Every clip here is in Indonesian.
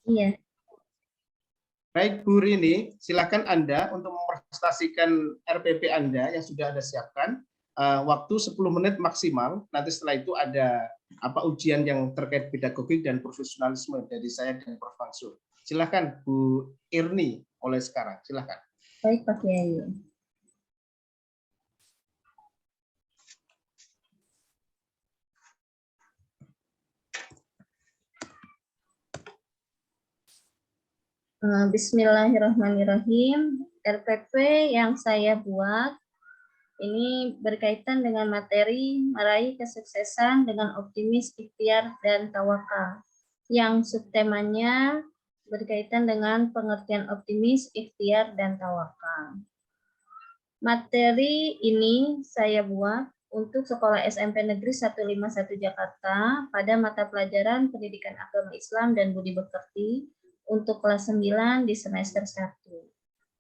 Iya. Baik, Bu Rini, silakan Anda untuk mempresentasikan RPP Anda yang sudah Anda siapkan. Waktu 10 menit maksimal. Nanti setelah itu ada ujian yang terkait pedagogik dan profesionalisme dari saya dan Prof. Mansur. Silakan Bu Irni mulai sekarang. Silakan. Baik, Pak Kiai. Bismillahirrahmanirrahim. RPP yang saya buat ini berkaitan dengan materi meraih kesuksesan dengan optimis, ikhtiar, dan tawakal. Yang subtemanya berkaitan dengan pengertian optimis, ikhtiar, dan tawakal. Materi ini saya buat untuk Sekolah SMP Negeri 151 Jakarta pada mata pelajaran Pendidikan Agama Islam dan Budi Pekerti untuk kelas 9 di semester 1.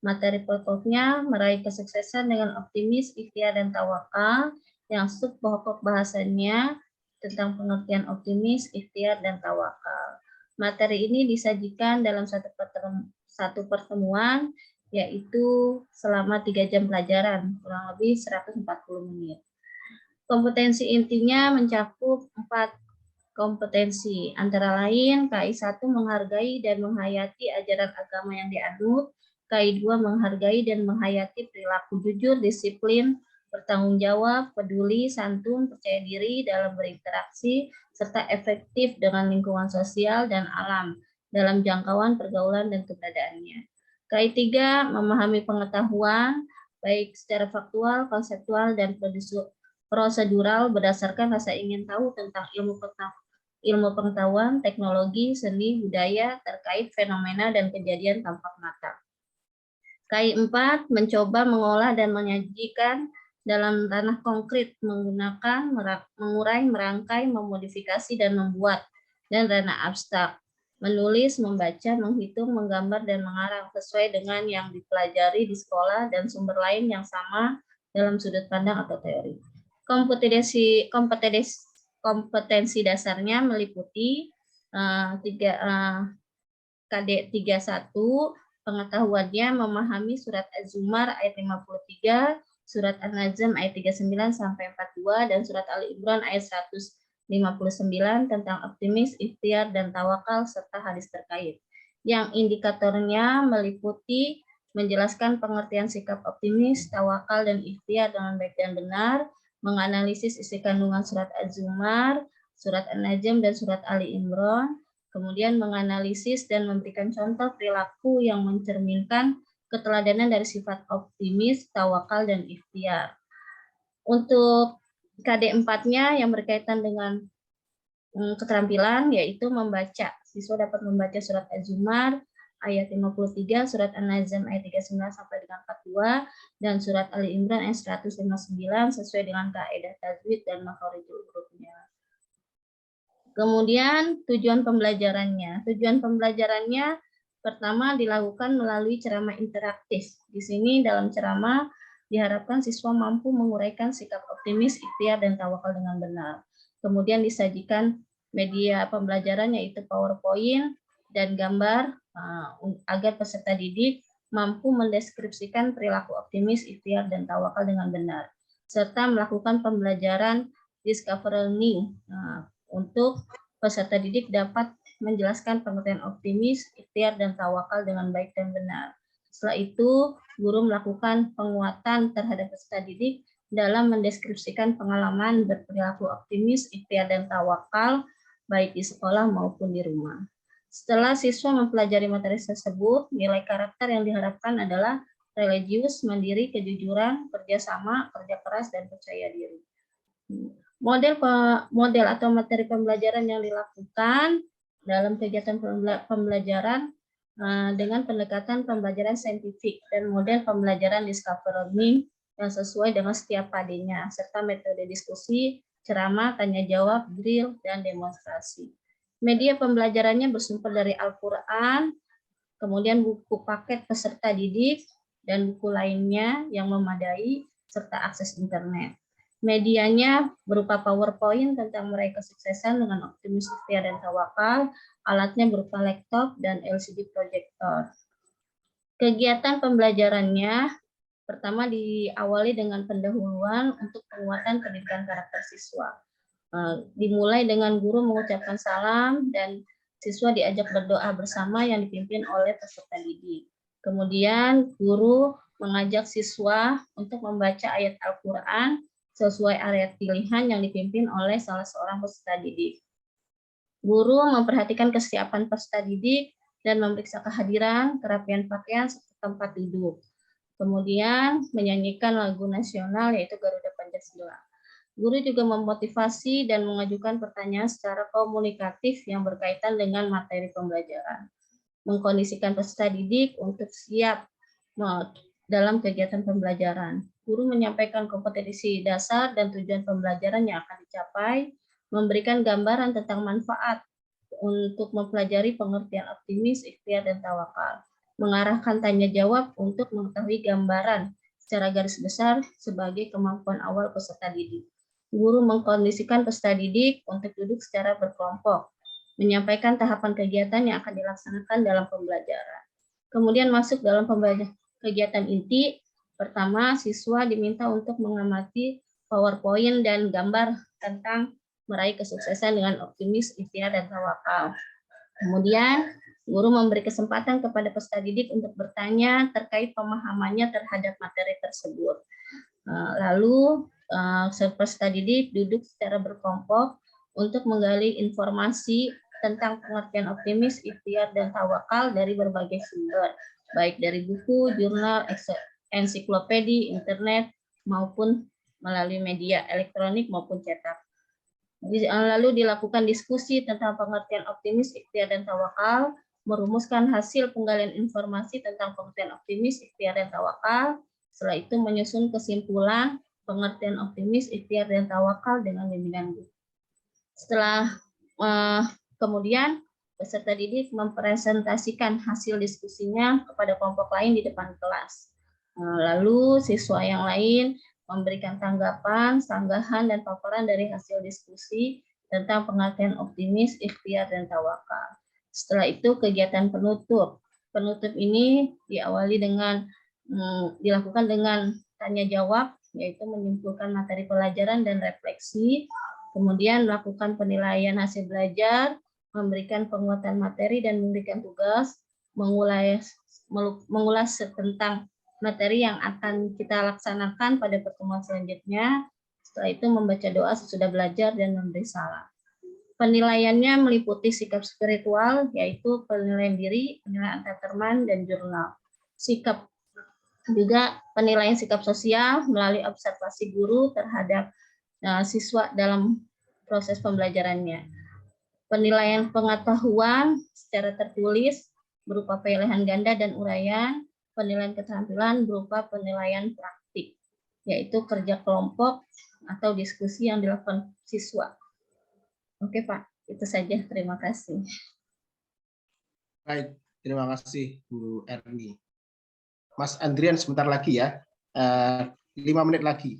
Materi pokoknya meraih kesuksesan dengan optimis, ikhtiar, dan tawakal, yang sub-pokok bahasanya tentang pengertian optimis, ikhtiar, dan tawakal. Materi ini disajikan dalam satu pertemuan, yaitu selama 3 jam pelajaran, kurang lebih 140 menit. Kompetensi intinya mencakup 4 kompetensi, antara lain KI1 menghargai dan menghayati ajaran agama yang dianut, KI2 menghargai dan menghayati perilaku jujur, disiplin, bertanggung jawab, peduli, santun, percaya diri dalam berinteraksi, serta efektif dengan lingkungan sosial dan alam dalam jangkauan pergaulan dan keberadaannya. KI3 memahami pengetahuan, baik secara faktual, konseptual, dan prosedural berdasarkan rasa ingin tahu tentang ilmu pengetahuan, teknologi, seni, budaya terkait fenomena dan kejadian tampak mata. KI4 mencoba mengolah dan menyajikan dalam ranah konkret menggunakan mengurai, merangkai, memodifikasi, dan membuat, dan ranah abstrak, menulis, membaca, menghitung, menggambar, dan mengarang sesuai dengan yang dipelajari di sekolah dan sumber lain yang sama dalam sudut pandang atau teori. Kompetensi dasarnya meliputi KD 31, pengetahuannya memahami surat Az-Zumar ayat 53, surat An-Najm ayat 39 sampai 42, dan surat Ali Imran ayat 159 tentang optimis, ikhtiar, dan tawakal serta hadis terkait. Yang indikatornya meliputi menjelaskan pengertian sikap optimis, tawakal, dan ikhtiar dengan baik dan benar, menganalisis isi kandungan surat Az-Zumar, surat An-Najm, dan surat Ali Imran, kemudian menganalisis dan memberikan contoh perilaku yang mencerminkan keteladanan dari sifat optimis, tawakal, dan ikhtiar. Untuk KD4-nya yang berkaitan dengan keterampilan, yaitu membaca. Siswa dapat membaca surat Az-Zumar ayat 53, surat An-Najm ayat 39 sampai dengan 42, dan surat Ali Imran ayat 159 sesuai dengan kaidah tajwid dan makharijul hurufnya. Kemudian tujuan pembelajarannya. Tujuan pembelajarannya pertama dilakukan melalui ceramah interaktif. Di sini dalam ceramah diharapkan siswa mampu menguraikan sikap optimis, ikhtiar, dan tawakal dengan benar. Kemudian disajikan media pembelajaran yaitu PowerPoint dan gambar agar peserta didik mampu mendeskripsikan perilaku optimis, ikhtiar, dan tawakal dengan benar, serta melakukan pembelajaran discovery learning untuk peserta didik dapat menjelaskan pengertian optimis, ikhtiar, dan tawakal dengan baik dan benar. Setelah itu, guru melakukan penguatan terhadap peserta didik dalam mendeskripsikan pengalaman berperilaku optimis, ikhtiar, dan tawakal baik di sekolah maupun di rumah. Setelah siswa mempelajari materi tersebut, nilai karakter yang diharapkan adalah religius, mandiri, kejujuran, kerjasama, kerja keras, dan percaya diri. Model atau materi pembelajaran yang dilakukan dalam kegiatan pembelajaran dengan pendekatan pembelajaran saintifik dan model pembelajaran discovery learning yang sesuai dengan setiap PAD-nya, serta metode diskusi, ceramah, tanya jawab, drill, dan demonstrasi. Media pembelajarannya bersumber dari Al-Quran, kemudian buku paket peserta didik, dan buku lainnya yang memadai, serta akses internet. Medianya berupa PowerPoint tentang meraih kesuksesan dengan optimis, ikhtiar, dan tawakal. Alatnya berupa laptop dan LCD proyektor. Kegiatan pembelajarannya pertama diawali dengan pendahuluan untuk penguatan pendidikan karakter siswa. Dimulai dengan guru mengucapkan salam dan siswa diajak berdoa bersama yang dipimpin oleh peserta didik. Kemudian guru mengajak siswa untuk membaca ayat Al-Quran sesuai ayat pilihan yang dipimpin oleh salah seorang peserta didik. Guru memperhatikan kesiapan peserta didik dan memeriksa kehadiran, kerapian pakaian, serta tempat duduk. Kemudian menyanyikan lagu nasional yaitu Garuda Pancasila. Guru juga memotivasi dan mengajukan pertanyaan secara komunikatif yang berkaitan dengan materi pembelajaran. Mengkondisikan peserta didik untuk siap dalam kegiatan pembelajaran. Guru menyampaikan kompetensi dasar dan tujuan pembelajaran yang akan dicapai, memberikan gambaran tentang manfaat untuk mempelajari pengertian optimis, ikhtiar, dan tawakal. Mengarahkan tanya jawab untuk mengetahui gambaran secara garis besar sebagai kemampuan awal peserta didik. Guru mengkondisikan peserta didik untuk duduk secara berkelompok, menyampaikan tahapan kegiatan yang akan dilaksanakan dalam pembelajaran. Kemudian masuk dalam kegiatan inti. Pertama, siswa diminta untuk mengamati PowerPoint dan gambar tentang meraih kesuksesan dengan optimis, ikhtiar, dan tawakal. Kemudian, guru memberi kesempatan kepada peserta didik untuk bertanya terkait pemahamannya terhadap materi tersebut. Lalu, peserta didik duduk secara berkelompok untuk menggali informasi tentang pengertian optimis, ikhtiar, dan tawakal dari berbagai sumber, baik dari buku, jurnal, ensiklopedi, internet, maupun melalui media elektronik maupun cetak. Lalu dilakukan diskusi tentang pengertian optimis, ikhtiar, dan tawakal, merumuskan hasil penggalian informasi tentang pengertian optimis, ikhtiar, dan tawakal. Setelah itu menyusun kesimpulan pengertian optimis, ikhtiar, dan tawakal dengan bimbingan guru. Setelah kemudian peserta didik mempresentasikan hasil diskusinya kepada kelompok lain di depan kelas. Lalu siswa yang lain memberikan tanggapan, sanggahan, dan paparan dari hasil diskusi tentang pengertian optimis, ikhtiar, dan tawakal. Setelah itu kegiatan penutup. Penutup ini diawali dengan dilakukan dengan tanya jawab, yaitu menyimpulkan materi pelajaran dan refleksi, kemudian melakukan penilaian hasil belajar, memberikan penguatan materi dan memberikan tugas, mengulas tentang materi yang akan kita laksanakan pada pertemuan selanjutnya. Setelah itu membaca doa sesudah belajar dan memberi salam. Penilaiannya meliputi sikap spiritual, yaitu penilaian diri, penilaian antar teman, dan jurnal. Sikap juga penilaian sikap sosial melalui observasi guru terhadap siswa dalam proses pembelajarannya. Penilaian pengetahuan secara tertulis berupa pilihan ganda dan uraian. Penilaian keterampilan berupa penilaian praktik, yaitu kerja kelompok atau diskusi yang dilakukan siswa. Oke Pak, itu saja. Terima kasih. Baik, terima kasih Bu Erni. Mas Andrian sebentar lagi ya, 5 menit lagi.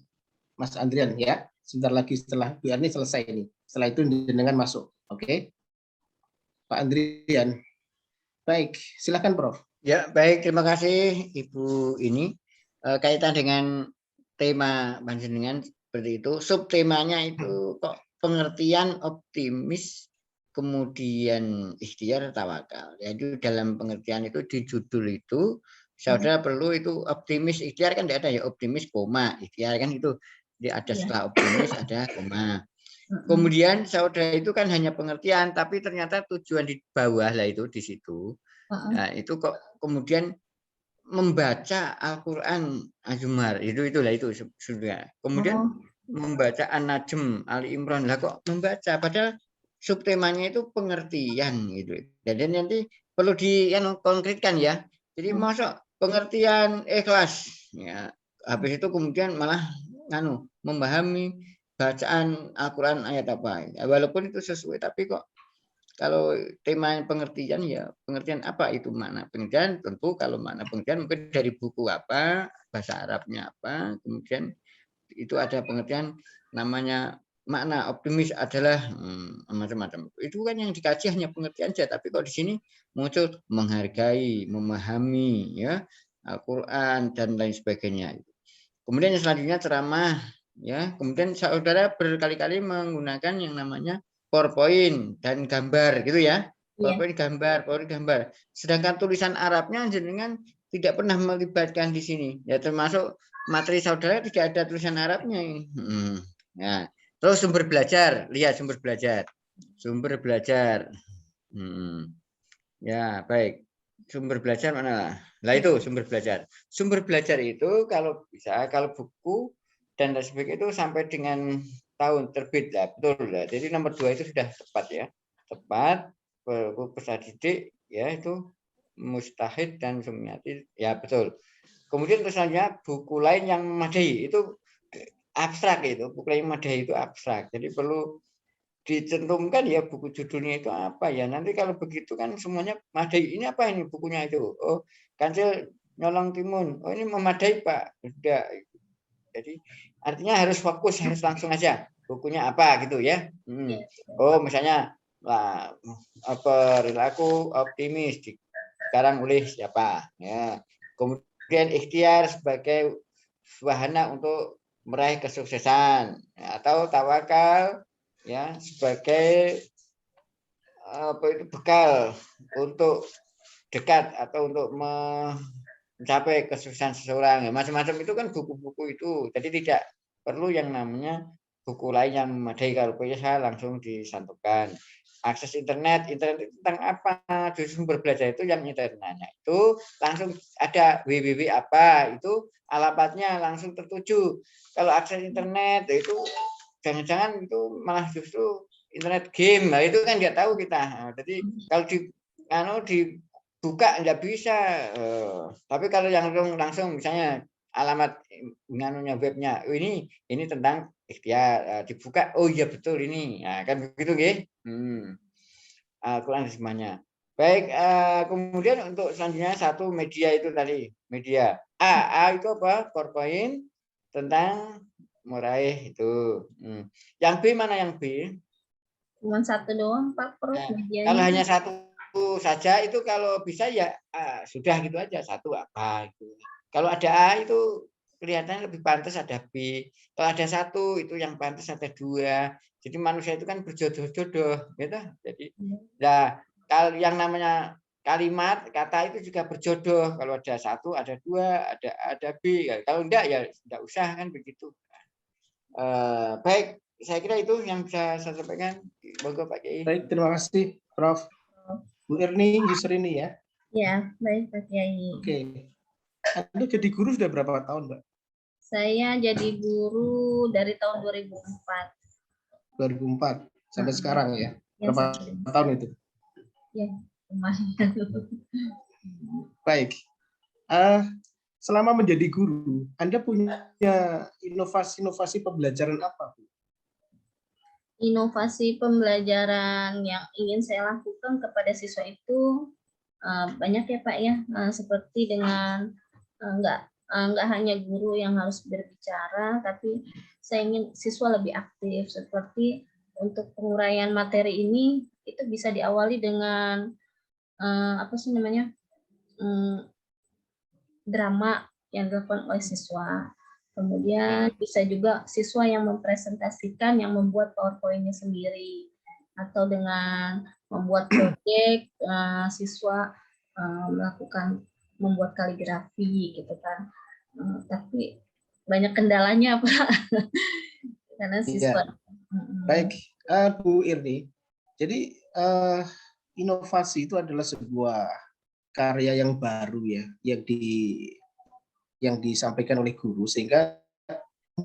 Mas Andrian ya, sebentar lagi setelah Bu Erni selesai ini. Setelah itu dengan masuk, oke? Pak Andrian. Baik, silakan Prof. Ya, baik, terima kasih Ibu ini. Kaitan dengan tema panjenengan seperti itu, subtemanya itu kok pengertian optimis, kemudian ikhtiar, tawakal. Jadi dalam pengertian itu di judul itu, saudara perlu itu optimis, ikhtiar kan tidak ada ya, optimis, koma, ikhtiar kan itu. Jadi ada setelah optimis, ada koma. Kemudian saudara itu kan hanya pengertian, tapi ternyata tujuan di bawah lah itu di situ. Nah, itu kok kemudian membaca Al-Quran Azumar itulah itu sudah. Kemudian membaca An-Najm, Ali Imran lah kok membaca padahal subtemanya itu pengertian gitu. Jadi nanti perlu konkretkan ya. Jadi masuk pengertian ikhlas ya. Habis itu kemudian malah memahami bacaan Al-Quran ayat apa. Ya, walaupun itu sesuai tapi kok kalau tema pengertian ya pengertian apa itu makna pengertian, tentu kalau makna pengertian mungkin dari buku apa, bahasa Arabnya apa, kemudian itu ada pengertian namanya makna optimis adalah macam-macam. Itu kan yang dikaji hanya pengertian saja, tapi kalau di sini muncul menghargai, memahami ya Al-Qur'an dan lain sebagainya. Kemudian yang selanjutnya ceramah ya. Kemudian saudara berkali-kali menggunakan yang namanya PowerPoint dan gambar gitu ya. PowerPoint gambar. Sedangkan tulisan Arabnya jenengan tidak pernah melibatkan di sini. Ya termasuk materi saudara tidak ada tulisan Arabnya ini. Ya. Terus sumber belajar, lihat sumber belajar. Sumber belajar. Ya, baik. Sumber belajar mana? Nah, itu sumber belajar. Sumber belajar itu kalau bisa, kalau buku dan lain sebagainya itu sampai dengan tahun terbit lah, betul lah. Jadi nomor 2 itu sudah tepat ya. Tepat, buku peserta didik ya itu Mustahid dan Sumiati, ya betul. Kemudian selanjutnya buku lain yang memadai itu abstrak itu, buku lain memadai itu abstrak. Jadi perlu dicantumkan ya buku judulnya itu apa ya, nanti kalau begitu kan semuanya memadai, ini apa ini bukunya itu, oh Kancil Nyolong Timun, oh ini memadai Pak, sudah. Jadi artinya harus fokus, harus langsung aja bukunya apa gitu ya. Oh misalnya lah perilaku optimis sekarang oleh siapa ya, kemudian ikhtiar sebagai wahana untuk meraih kesuksesan atau tawakal ya sebagai bekal untuk dekat atau untuk mencapai kesuksesan seseorang ya, macam-macam itu kan buku-buku itu. Jadi tidak perlu yang namanya buku lain yang memadai, kalau bisa langsung disantumkan. Akses internet itu tentang apa? Di sumber belajar itu yang internetnya itu langsung ada www apa, itu alamatnya langsung tertuju. Kalau akses internet itu jangan-jangan itu malah justru internet game, nah itu kan nggak tahu kita. Nah, jadi kalau dibuka nggak bisa. Tapi kalau yang langsung misalnya alamat webnya, oh, ini tentang ikhtiar, dibuka, oh iya betul ini, nah, kan begitu nggih. Kurang semuanya. Baik, kemudian untuk selanjutnya satu media itu tadi, media A itu apa? PowerPoint tentang meraih itu. Yang B mana yang B? Cuma satu doang Pak Prof, medianya. Kalau hanya satu saja itu kalau bisa ya sudah gitu aja, satu apa itu. Kalau ada A itu kelihatannya lebih pantas ada B. Kalau ada satu itu yang pantas ada dua. Jadi manusia itu kan berjodoh-jodoh, gitu. Jadi nah kalau yang namanya kalimat kata itu juga berjodoh. Kalau ada satu, ada dua, ada B. Kalau enggak ya enggak usah kan begitu. Baik, saya kira itu yang bisa saya sampaikan. Monggo Pak Kiai. Baik, terima kasih Prof. Bu Erni Yusrini ya. Ya, baik Pak Kiai. Oke. Anda jadi guru sudah berapa tahun, Mbak? Saya jadi guru dari tahun 2004. 2004 sampai sekarang ya. Berapa tahun itu? Ya, lumayan. Baik. Selama menjadi guru, Anda punya inovasi-inovasi pembelajaran apa, Bu? Inovasi pembelajaran yang ingin saya lakukan kepada siswa itu banyak ya Pak ya, seperti dengan nggak hanya guru yang harus berbicara, tapi saya ingin siswa lebih aktif, seperti untuk penguraian materi ini itu bisa diawali dengan apa sih namanya, drama yang dilakukan oleh siswa. Kemudian bisa juga siswa yang mempresentasikan, yang membuat PowerPoint-nya sendiri, atau dengan membuat proyek, siswa membuat kaligrafi gitu kan. Tapi banyak kendalanya Pak, karena siswa. Ya. Baik, Bu Irni. Jadi inovasi itu adalah sebuah karya yang baru ya, yang disampaikan oleh guru, sehingga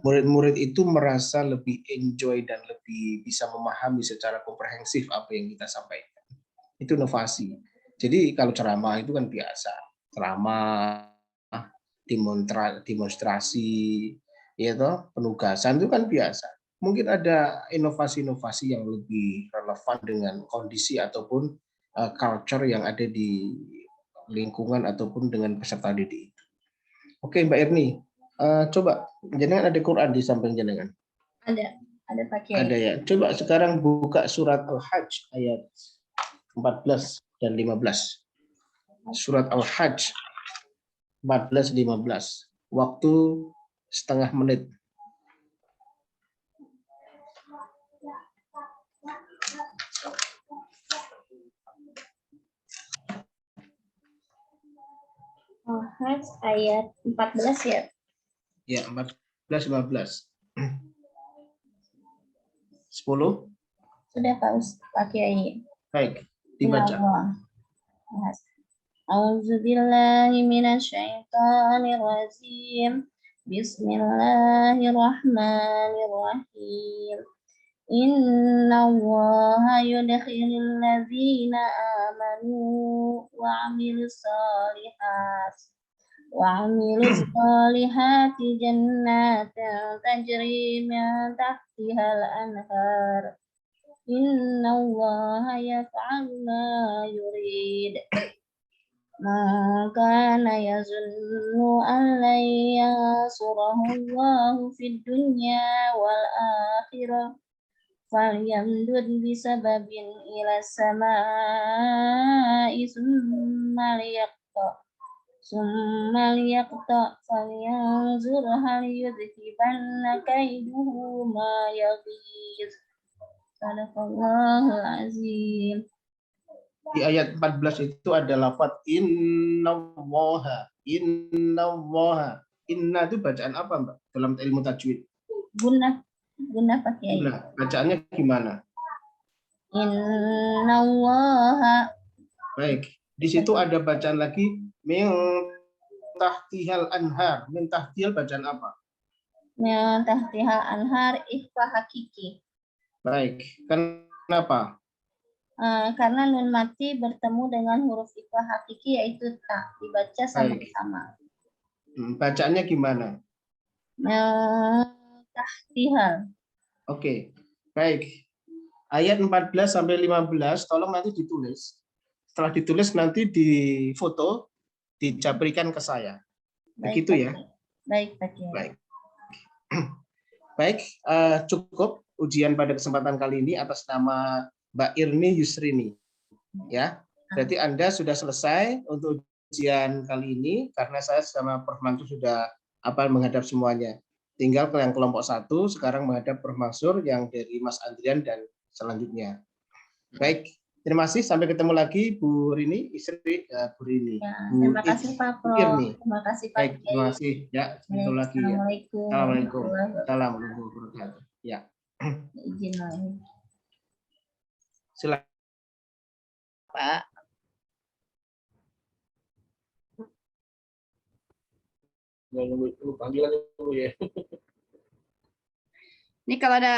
murid-murid itu merasa lebih enjoy dan lebih bisa memahami secara komprehensif apa yang kita sampaikan. Itu inovasi. Jadi kalau ceramah itu kan biasa, ceramah, demonstrasi, ya toh, penugasan itu kan biasa. Mungkin ada inovasi-inovasi yang lebih relevan dengan kondisi ataupun culture yang ada di lingkungan ataupun dengan peserta didik. Oke, Mbak Erni, Coba jenengan ada Quran di samping jenengan. Ada Pak Kiai. Ada ya. Coba sekarang buka surat Al-Hajj ayat 14 dan 15. Surat Al-Hajj 14-15. Waktu setengah menit. Al-Hajj ayat 14 ya. Ya, 14-15. 10. Sudah Pak Kiai. Baik, dibaca. A'udzu billahi minasyaitonir rajim. Bismillahirrahmanirrahim. Innallaha yudkhilul ladzina amanu wa 'amilus solihati jannatin tajri min tahtihal anhar. Innallaha yaf'alu ma yurid. Man kana yazunnu an lan yansurahu Allahu fid dunya wal akhirah falyamdud bisababin ila samaa'i summa liyaqta falyanzur hal yudhibanna kaiduhu ma yaghiz. Sadaqallahul azim. Di ayat 14 itu ada lafaz innallaha. Innallaha. Inna itu bacaan apa, Mbak? Dalam ilmu tajwid. Guna Pak Kiai. Guna. Bacaannya gimana? Innallaha. Baik. Di situ ada bacaan lagi min tahtihal anhar. Min tahtihal bacaan apa? Min tahtihal anhar ikhfa hakiki. Baik. Kenapa? Karena nun mati bertemu dengan huruf ikhfa hakiki yaitu ta, dibaca sama-sama. Bacaannya gimana? Tahtihal. Oke. Baik. Ayat 14 sampai 15 tolong nanti ditulis. Setelah ditulis nanti difoto, dijabrikan ke saya. Begitu ya. Baik, Pak Kiai. Baik. Baik, cukup ujian pada kesempatan kali ini atas nama Mbak Irni Yusrini. Ya, berarti Anda sudah selesai untuk ujian kali ini karena saya sama Prof. Mansur sudah menghadap semuanya. Tinggal yang kelompok 1 sekarang menghadap Prof. Mansur yang dari Mas Andrian dan selanjutnya. Baik, terima kasih. Sampai ketemu lagi Bu Rini, istri Bu Rini. Ya, terima kasih Pak Prof. Terima kasih Pak. Baik, terima kasih. Ya, ketemu lagi ya. Assalamualaikum. Assalamualaikum warahmatullahi wabarakatuh. Ya. Izin lagi. Silakan. Pak. Panggilan dulu ya. Ini kalau ada